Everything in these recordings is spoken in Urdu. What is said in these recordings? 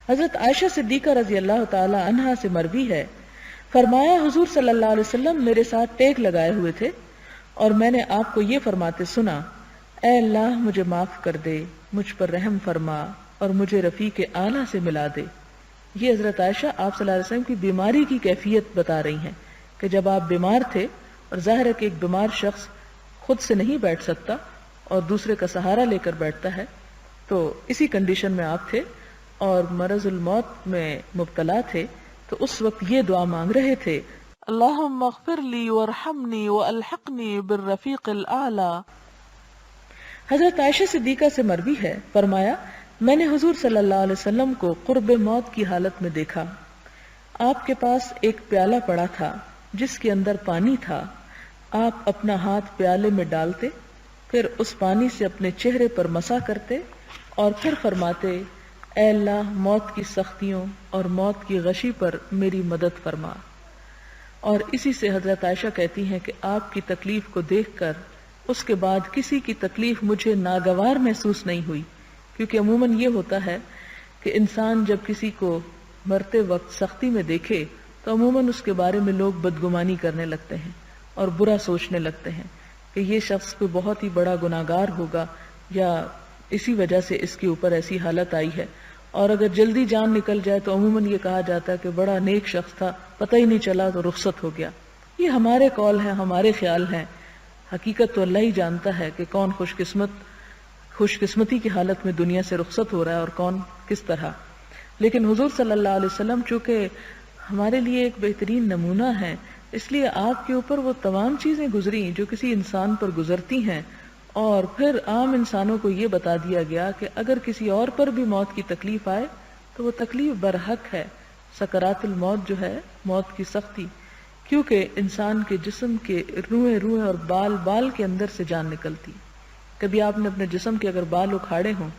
حضرت عائشہ صدیقہ رضی اللہ تعالی عنہا سے مروی ہے، فرمایا حضور صلی اللہ علیہ وسلم میرے ساتھ ٹیک لگائے ہوئے تھے اور میں نے آپ کو یہ فرماتے سنا، اے اللہ مجھے معاف کر دے، مجھ پر رحم فرما اور مجھے رفیق اعلیٰ سے ملا دے۔ یہ حضرت عائشہ آپ صلی اللہ علیہ وسلم کی بیماری کی کیفیت بتا رہی ہیں کہ جب آپ بیمار تھے، اور ظاہر ہے کہ ایک بیمار شخص خود سے نہیں بیٹھ سکتا اور دوسرے کا سہارا لے کر بیٹھتا ہے، تو اسی کنڈیشن میں آپ تھے اور مرض الموت میں مبتلا تھے، تو اس وقت یہ دعا مانگ رہے تھے، اللہم اغفر لی وارحمنی والحقنی بالرفیق الاعلی۔ حضرت عائشہ صدیقہ سے مروی ہے، فرمایا میں نے حضور صلی اللہ علیہ وسلم کو قرب موت کی حالت میں دیکھا، آپ کے پاس ایک پیالہ پڑا تھا جس کے اندر پانی تھا، آپ اپنا ہاتھ پیالے میں ڈالتے، پھر اس پانی سے اپنے چہرے پر مسح کرتے اور پھر فرماتے، اے اللہ موت کی سختیوں اور موت کی غشی پر میری مدد فرما۔ اور اسی سے حضرت عائشہ کہتی ہیں کہ آپ کی تکلیف کو دیکھ کر اس کے بعد کسی کی تکلیف مجھے ناگوار محسوس نہیں ہوئی، کیونکہ عموماً یہ ہوتا ہے کہ انسان جب کسی کو مرتے وقت سختی میں دیکھے تو عموماً اس کے بارے میں لوگ بدگمانی کرنے لگتے ہیں اور برا سوچنے لگتے ہیں کہ یہ شخص کوئی بہت ہی بڑا گناہگار ہوگا یا اسی وجہ سے اس کے اوپر ایسی حالت آئی ہے، اور اگر جلدی جان نکل جائے تو عموماً یہ کہا جاتا ہے کہ بڑا نیک شخص تھا، پتہ ہی نہیں چلا تو رخصت ہو گیا۔ یہ ہمارے قول ہیں، ہمارے خیال ہیں، حقیقت تو اللہ ہی جانتا ہے کہ کون خوش قسمتی کی حالت میں دنیا سے رخصت ہو رہا ہے اور کون کس طرح۔ لیکن حضور صلی اللہ علیہ وسلم چونکہ ہمارے لیے ایک بہترین نمونہ ہے، اس لیے آپ کے اوپر وہ تمام چیزیں گزری جو کسی انسان پر گزرتی ہیں، اور پھر عام انسانوں کو یہ بتا دیا گیا کہ اگر کسی اور پر بھی موت کی تکلیف آئے تو وہ تکلیف برحق ہے، سکرات الموت جو ہے، موت کی سختی، کیونکہ انسان کے جسم کے روئیں اور بال بال کے اندر سے جان نکلتی۔ کبھی آپ نے اپنے جسم کے اگر بال اکھاڑے ہوں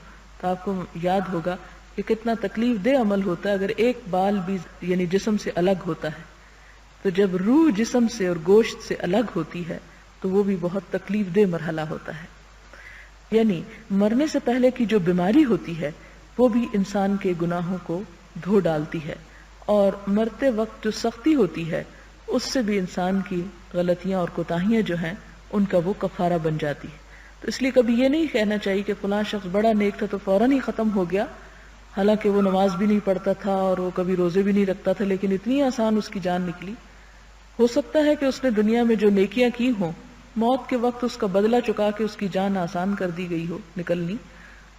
تو آپ کو یاد ہوگا کہ کتنا تکلیف دہ عمل ہوتا ہے اگر ایک بال بھی یعنی جسم سے الگ ہوتا ہے، تو جب روح جسم سے اور گوشت سے الگ ہوتی ہے تو وہ بھی بہت تکلیف دہ مرحلہ ہوتا ہے۔ یعنی مرنے سے پہلے کی جو بیماری ہوتی ہے وہ بھی انسان کے گناہوں کو دھو ڈالتی ہے، اور مرتے وقت جو سختی ہوتی ہے اس سے بھی انسان کی غلطیاں اور کوتاہیاں جو ہیں ان کا وہ کفارہ بن جاتی ہے۔ تو اس لیے کبھی یہ نہیں کہنا چاہیے کہ فلاں شخص بڑا نیک تھا تو فوراً ہی ختم ہو گیا، حالانکہ وہ نماز بھی نہیں پڑھتا تھا اور وہ کبھی روزے بھی نہیں رکھتا تھا، لیکن اتنی آسان اس کی جان نکلی۔ ہو سکتا ہے کہ اس نے دنیا میں جو نیکیاں کی ہوں، موت کے وقت اس کا بدلہ چکا کے اس کی جان آسان کر دی گئی ہو نکلنی،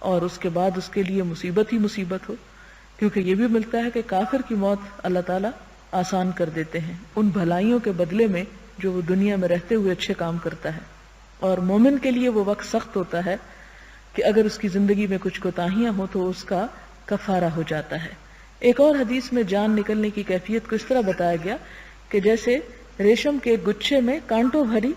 اور اس کے بعد اس کے لیے مصیبت ہی مصیبت ہو، کیونکہ یہ بھی ملتا ہے کہ کافر کی موت اللہ تعالیٰ آسان کر دیتے ہیں ان بھلائیوں کے بدلے میں جو وہ دنیا میں رہتے ہوئے اچھے کام کرتا ہے، اور مومن کے لیے وہ وقت سخت ہوتا ہے کہ اگر اس کی زندگی میں کچھ کوتاہیاں ہوں تو اس کا کفارہ ہو جاتا ہے۔ ایک اور حدیث میں جان نکلنے کی کیفیت کو اس طرح بتایا گیا کہ جیسے ریشم کے گچھے میں کانٹوں بھری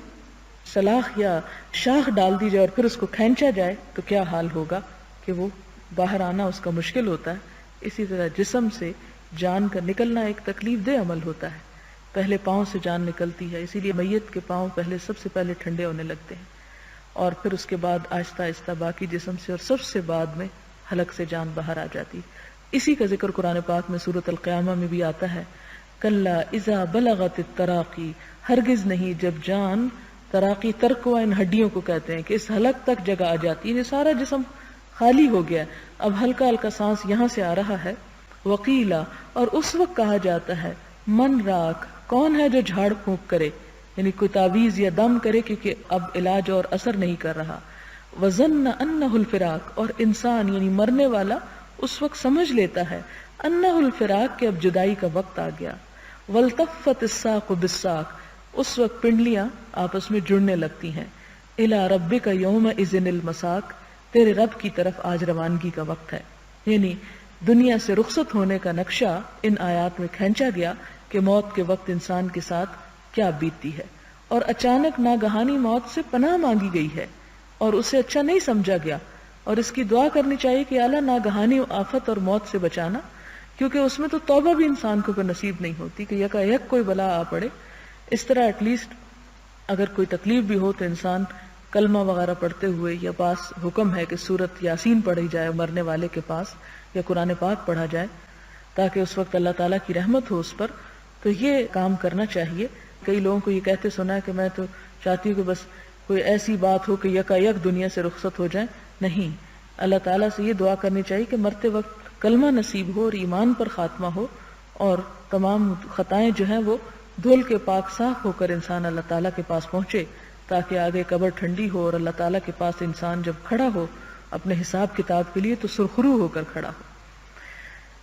سلاخ یا شاخ ڈال دی جائے اور پھر اس کو کھینچا جائے تو کیا حال ہوگا کہ وہ باہر آنا اس کا مشکل ہوتا ہے، اسی طرح جسم سے جان کا نکلنا ایک تکلیف دہ عمل ہوتا ہے۔ پہلے پاؤں سے جان نکلتی ہے، اسی لیے میت کے پاؤں سب سے پہلے ٹھنڈے ہونے لگتے ہیں، اور پھر اس کے بعد آہستہ آہستہ باقی جسم سے، اور سب سے بعد میں حلق سے جان باہر آ جاتی۔ اسی کا ذکر قرآن پاک میں سورۃ القیامہ میں بھی آتا ہے، کلا اذا بلغت التراقی، ہرگز نہیں جب جان تراقی، ترقوہ ان ہڈیوں کو کہتے ہیں، کہ اس حلق تک جگہ آ جاتی ہے، سارا جسم خالی ہو گیا، اب ہلکا ہلکا سانس یہاں سے آ رہا ہے، وقیلا، اور اس وقت کہا جاتا ہے، من راک، کون ہے جو جھاڑ پھونک کرے، یعنی کوئی تعویذ یا دم کرے کیونکہ اب علاج اور اثر نہیں کر رہا، وظن انہ الفراق، اور انسان یعنی مرنے والا اس وقت سمجھ لیتا ہے، انہ الفراق، کہ اب جدائی کا وقت آ گیا، والتفت الساق بالساق، اس وقت پنڈلیاں آپس میں جڑنے لگتی ہیں، الی ربک یومئذ المساق، تیرے رب کی طرف آج روانگی کا وقت ہے۔ یعنی دنیا سے رخصت ہونے کا نقشہ ان آیات میں کھینچا گیا کہ موت کے وقت انسان کے ساتھ کیا بیتتی ہے، اور اچانک ناگہانی موت سے پناہ مانگی گئی ہے اور اسے اچھا نہیں سمجھا گیا، اور اس کی دعا کرنی چاہیے کہ اعلیٰ ناگہانی آفت اور موت سے بچانا، کیونکہ اس میں تو توبہ بھی انسان کو نصیب نہیں ہوتی کہ یکا یک کوئی بلا آ پڑے۔ اس طرح ایٹ لیسٹ اگر کوئی تکلیف بھی ہو تو انسان کلمہ وغیرہ پڑھتے ہوئے، یا پاس حکم ہے کہ سورۃ یاسین پڑھی جائے مرنے والے کے پاس، یا قرآن پاک پڑھا جائے، تاکہ اس وقت اللہ تعالیٰ کی رحمت ہو اس پر. تو یہ کام کرنا چاہیے. کئی لوگوں کو یہ کہتے سنا ہے کہ میں تو چاہتی ہوں کہ بس کوئی ایسی بات ہو کہ یکا یک دنیا سے رخصت ہو جائیں. نہیں، اللہ تعالیٰ سے یہ دعا کرنی چاہیے کہ مرتے وقت کلمہ نصیب ہو اور ایمان پر خاتمہ ہو، اور تمام خطائیں جو ہیں وہ دھل کے پاک صاف ہو کر انسان اللہ تعالیٰ کے پاس پہنچے، تاکہ آگے قبر ٹھنڈی ہو اور اللہ تعالیٰ کے پاس انسان جب کھڑا ہو اپنے حساب کتاب کے لیے تو سرخرو ہو کر کھڑا ہو.